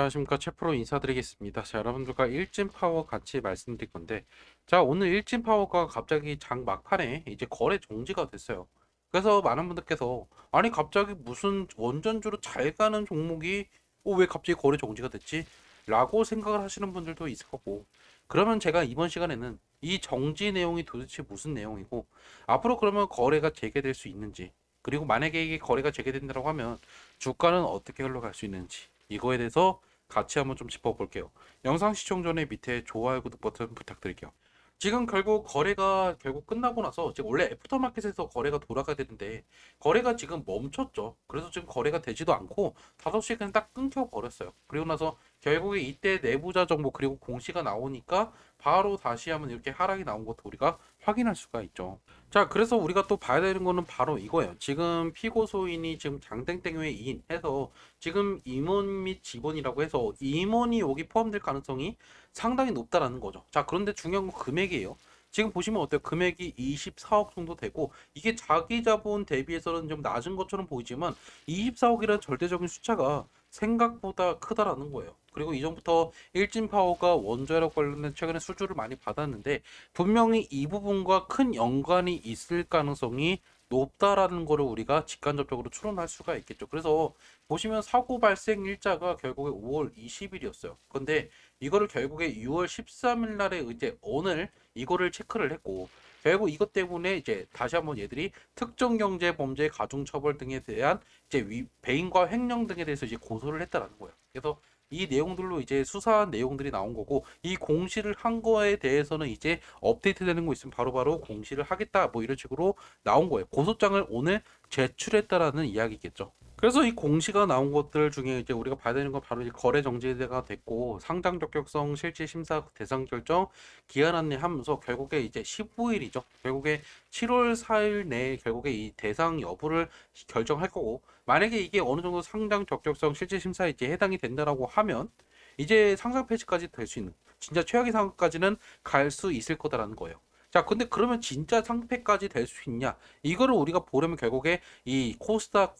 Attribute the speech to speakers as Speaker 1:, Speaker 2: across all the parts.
Speaker 1: 안녕하십니까. 채프로 인사드리겠습니다. 자, 여러분들과 일진파워 같이 말씀드릴 건데, 자, 오늘 일진파워가 갑자기 장 막판에 이제 거래 정지가 됐어요. 그래서 많은 분들께서, 아니, 갑자기 무슨 원전주로 잘 가는 종목이, 왜 갑자기 거래 정지가 됐지? 라고 생각을 하시는 분들도 있을 거고, 그러면 제가 이번 시간에는 이 정지 내용이 도대체 무슨 내용이고, 앞으로 그러면 거래가 재개될 수 있는지, 그리고 만약에 이게 거래가 재개된다고 하면 주가는 어떻게 흘러갈 수 있는지, 이거에 대해서 같이 한번 좀 짚어볼게요. 영상 시청 전에 밑에 좋아요, 구독 버튼 부탁드릴게요. 지금 결국 거래가 끝나고 나서 지금 원래 애프터마켓에서 거래가 돌아가야 되는데 거래가 지금 멈췄죠. 그래서 지금 거래가 되지도 않고 5시에 그냥 딱 끊겨 버렸어요. 그리고 나서 결국에 이때 내부자 정보 그리고 공시가 나오니까 바로 다시 한번 이렇게 하락이 나온 것도 우리가 확인할 수가 있죠. 자, 그래서 우리가 또 봐야 되는 거는 바로 이거예요. 지금 피고소인이 지금 장땡땡의 이인 해서 지금 임원 및 직원이라고 해서 임원이 여기 포함될 가능성이 상당히 높다라는 거죠. 자, 그런데 중요한 건 금액이에요. 지금 보시면 어때요? 금액이 24억 정도 되고 이게 자기 자본 대비해서는 좀 낮은 것처럼 보이지만 24억이라는 절대적인 숫자가 생각보다 크다라는 거예요. 그리고 이전부터 일진파워가 원자력 관련된 최근에 수주를 많이 받았는데 분명히 이 부분과 큰 연관이 있을 가능성이 높다라는 거를 우리가 직간접적으로 추론할 수가 있겠죠. 그래서 보시면 사고 발생 일자가 결국에 5월 20일이었어요. 근데 이거를 결국에 6월 13일 날에 이제 오늘 이거를 체크를 했고 결국 이것 때문에 이제 다시 한번 얘들이 특정 경제 범죄 가중 처벌 등에 대한 이제 배임과 횡령 등에 대해서 이제 고소를 했다라는 거예요. 그래서 이 내용들로 이제 수사한 내용들이 나온 거고 이 공시를 한 거에 대해서는 이제 업데이트 되는 거 있으면 바로바로 공시를 하겠다 뭐 이런 식으로 나온 거예요. 고소장을 오늘 제출했다라는 이야기겠죠. 그래서 이 공시가 나온 것들 중에 이제 우리가 봐야 되는 건 바로 이 거래 정지가 됐고 상장 적격성 실질 심사 대상 결정 기한 안내하면서 결국에 이제 15일이죠. 결국에 7월 4일 내에 결국에 이 대상 여부를 결정할 거고 만약에 이게 어느 정도 상장 적격성 실질 심사에 이제 해당이 된다라고 하면 이제 상장 폐지까지 될 수 있는 진짜 최악의 상황까지는 갈 수 있을 거다라는 거예요. 자, 근데 그러면 진짜 상패까지 될 수 있냐? 이거를 우리가 보려면 결국에 이 코스닥,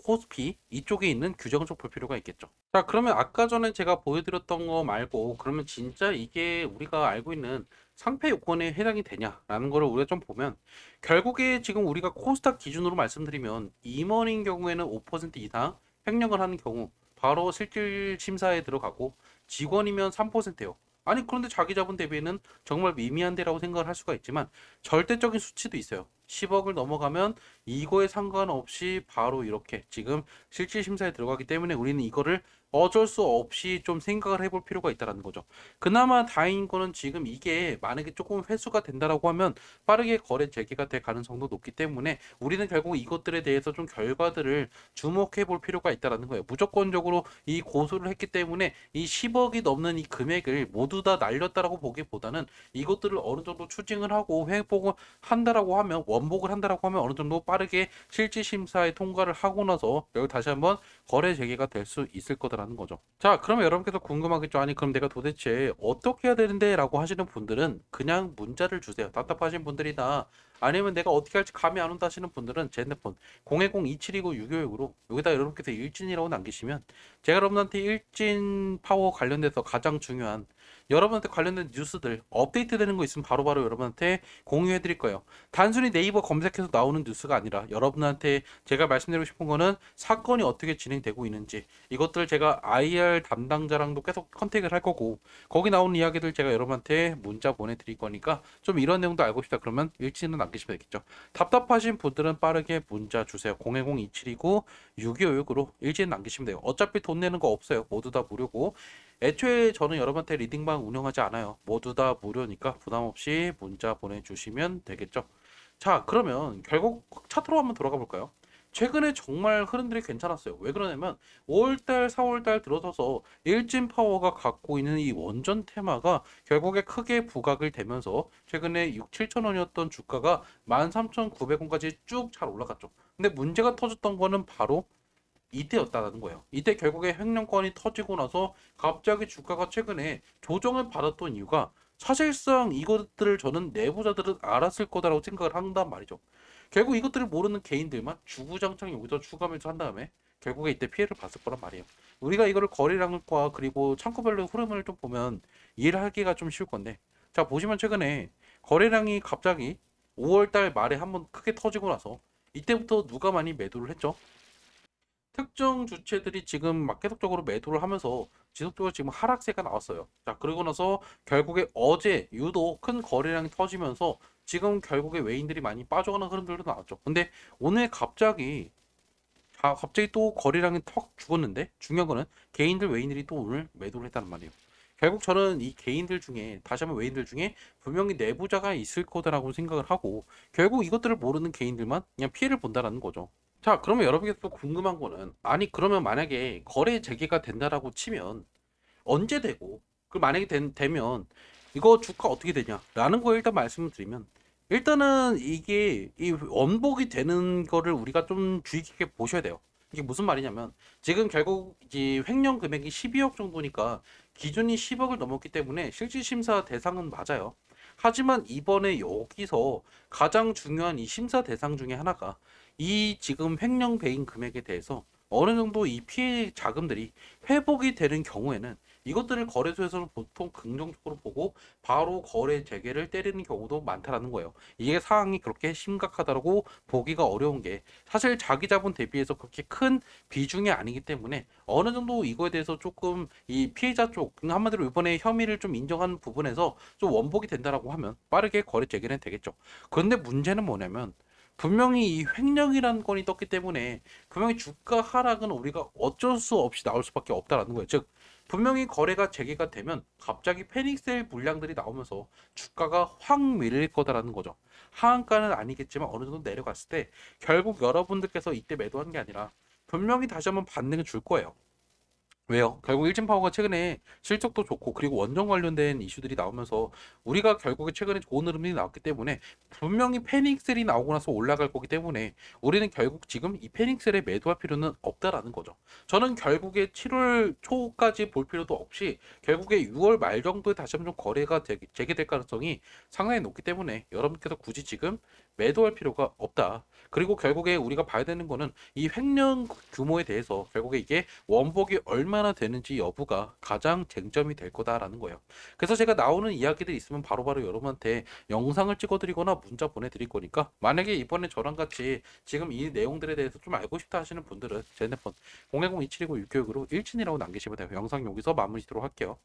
Speaker 1: 코스피 이쪽에 있는 규정을 좀 볼 필요가 있겠죠. 자, 그러면 아까 전에 제가 보여드렸던 거 말고 그러면 진짜 이게 우리가 알고 있는 상패 요건에 해당이 되냐라는 거를 우리가 좀 보면 결국에 지금 우리가 코스닥 기준으로 말씀드리면 임원인 경우에는 5% 이상 횡령을 하는 경우 바로 실질 심사에 들어가고 직원이면 3%예요. 아니 그런데 자기 자본 대비는 정말 미미한데라고 생각을 할 수가 있지만 절대적인 수치도 있어요. 10억을 넘어가면 이거에 상관없이 바로 이렇게 지금 실질 심사에 들어가기 때문에 우리는 이거를 어쩔 수 없이 좀 생각을 해볼 필요가 있다는 거죠. 그나마 다행인 거는 지금 이게 만약에 조금 회수가 된다라고 하면 빠르게 거래 재개가 될 가능성도 높기 때문에 우리는 결국 이것들에 대해서 좀 결과들을 주목해 볼 필요가 있다는 거예요. 무조건적으로 이 고소를 했기 때문에 이 10억이 넘는 이 금액을 모두 다 날렸다라고 보기보다는 이것들을 어느 정도 추징을 하고 회복을 한다라고 하면 원복을 한다라고 하면 어느 정도 빠르게 실질 심사에 통과를 하고 나서 여기 다시 한번 거래 재개가 될 수 있을 거다라는 거죠. 자, 그러면 여러분께서 궁금하겠죠. 아니, 그럼 내가 도대체 어떻게 해야 되는데? 라고 하시는 분들은 그냥 문자를 주세요. 답답하신 분들이나 아니면 내가 어떻게 할지 감이 안 온다 하시는 분들은 제 핸드폰 010-2729-656으로 여기다 여러분께서 일진이라고 남기시면 제가 여러분한테 일진 파워 관련돼서 가장 중요한 여러분한테 관련된 뉴스들 업데이트 되는 거 있으면 바로바로 여러분한테 공유해 드릴 거예요. 단순히 네이버 검색해서 나오는 뉴스가 아니라 여러분한테 제가 말씀드리고 싶은 거는 사건이 어떻게 진행되고 있는지 이것들 제가 IR 담당자랑도 계속 컨택을 할 거고 거기 나오는 이야기들 제가 여러분한테 문자 보내드릴 거니까 좀 이런 내용도 알고 싶다 그러면 일치는 남기시면 되겠죠. 답답하신 분들은 빠르게 문자 주세요. 010-279-6256으로 일치는 남기시면 돼요. 어차피 돈 내는 거 없어요. 모두 다 무료고 애초에 저는 여러분한테 리딩방 운영하지 않아요. 모두 다 무료니까 부담 없이 문자 보내주시면 되겠죠. 자, 그러면 결국 차트로 한번 돌아가 볼까요? 최근에 정말 흐름들이 괜찮았어요. 왜 그러냐면 5월달, 4월달 들어서서 일진 파워가 갖고 있는 이 원전 테마가 결국에 크게 부각을 되면서 최근에 6, 7천 원이었던 주가가 13,900원까지 쭉 잘 올라갔죠. 근데 문제가 터졌던 거는 바로 이때였다는 거예요. 이때 결국에 횡령권이 터지고 나서 갑자기 주가가 최근에 조정을 받았던 이유가 사실상 이것들을 저는 내부자들은 알았을 거다라고 생각을 한단 말이죠. 결국 이것들을 모르는 개인들만 주구장창 여기서 추가 매수 한 다음에 결국에 이때 피해를 봤을 거란 말이에요. 우리가 이거를 거래량과 그리고 창구별로 흐름을 좀 보면 이해를 하기가 좀 쉬울 건데, 자 보시면 최근에 거래량이 갑자기 5월 달 말에 한번 크게 터지고 나서 이때부터 누가 많이 매도를 했죠? 특정 주체들이 지금 막 계속적으로 매도를 하면서 지속적으로 지금 하락세가 나왔어요. 자, 그러고 나서 결국에 어제 유독 큰 거래량이 터지면서 지금 결국에 외인들이 많이 빠져가는 흐름들도 나왔죠. 근데 오늘 갑자기 또 거래량이 턱 죽었는데 중요한 거는 개인들 외인들이 또 오늘 매도를 했다는 말이에요. 결국 저는 이 개인들 중에 다시 한번 외인들 중에 분명히 내부자가 있을 거다라고 생각을 하고 결국 이것들을 모르는 개인들만 그냥 피해를 본다라는 거죠. 자, 그러면 여러분께서 또 궁금한 거는 아니 그러면 만약에 거래 재개가 된다라고 치면 언제 되고 그 만약에 되면 이거 주가 어떻게 되냐라는 거 일단 말씀을 드리면 일단은 이게 이 원복이 되는 거를 우리가 좀 주의 깊게 보셔야 돼요. 이게 무슨 말이냐면 지금 결국 이제 횡령 금액이 12억 정도니까 기준이 10억을 넘었기 때문에 실질 심사 대상은 맞아요. 하지만 이번에 여기서 가장 중요한 이 심사 대상 중에 하나가 이 지금 횡령 배임 금액에 대해서 어느 정도 이 피해 자금들이 회복이 되는 경우에는 이것들을 거래소에서는 보통 긍정적으로 보고 바로 거래 재개를 때리는 경우도 많다라는 거예요. 이게 상황이 그렇게 심각하다고 보기가 어려운 게 사실 자기 자본 대비해서 그렇게 큰 비중이 아니기 때문에 어느 정도 이거에 대해서 조금 이 피해자 쪽 한마디로 이번에 혐의를 좀 인정한 부분에서 좀 원복이 된다라고 하면 빠르게 거래 재개는 되겠죠. 그런데 문제는 뭐냐면 분명히 이 횡령이라는 건이 떴기 때문에 분명히 주가 하락은 우리가 어쩔 수 없이 나올 수밖에 없다라는 거예요. 즉 분명히 거래가 재개가 되면 갑자기 패닉셀 물량들이 나오면서 주가가 확 밀릴 거다라는 거죠. 하한가는 아니겠지만 어느 정도 내려갔을 때 결국 여러분들께서 이때 매도한 게 아니라 분명히 다시 한번 반등을 줄 거예요. 왜요? 결국 일진파워가 최근에 실적도 좋고 그리고 원전 관련된 이슈들이 나오면서 우리가 결국에 최근에 좋은 흐름이 나왔기 때문에 분명히 패닉셀이 나오고 나서 올라갈 거기 때문에 우리는 결국 지금 이 패닉셀에 매도할 필요는 없다라는 거죠. 저는 결국에 7월 초까지 볼 필요도 없이 결국에 6월 말 정도에 다시 한번 좀 거래가 재개될 가능성이 상당히 높기 때문에 여러분께서 굳이 지금 매도할 필요가 없다. 그리고 결국에 우리가 봐야 되는 거는 이 횡령 규모에 대해서 결국에 이게 원복이 얼마나 되는지 여부가 가장 쟁점이 될 거다라는 거예요. 그래서 제가 나오는 이야기들이 있으면 바로바로 여러분한테 영상을 찍어드리거나 문자 보내드릴 거니까 만약에 이번에 저랑 같이 지금 이 내용들에 대해서 좀 알고 싶다 하시는 분들은 제 핸드폰 010-2729-696으로 1친이라고 남기시면 돼요. 영상 여기서 마무리 짓도록 할게요.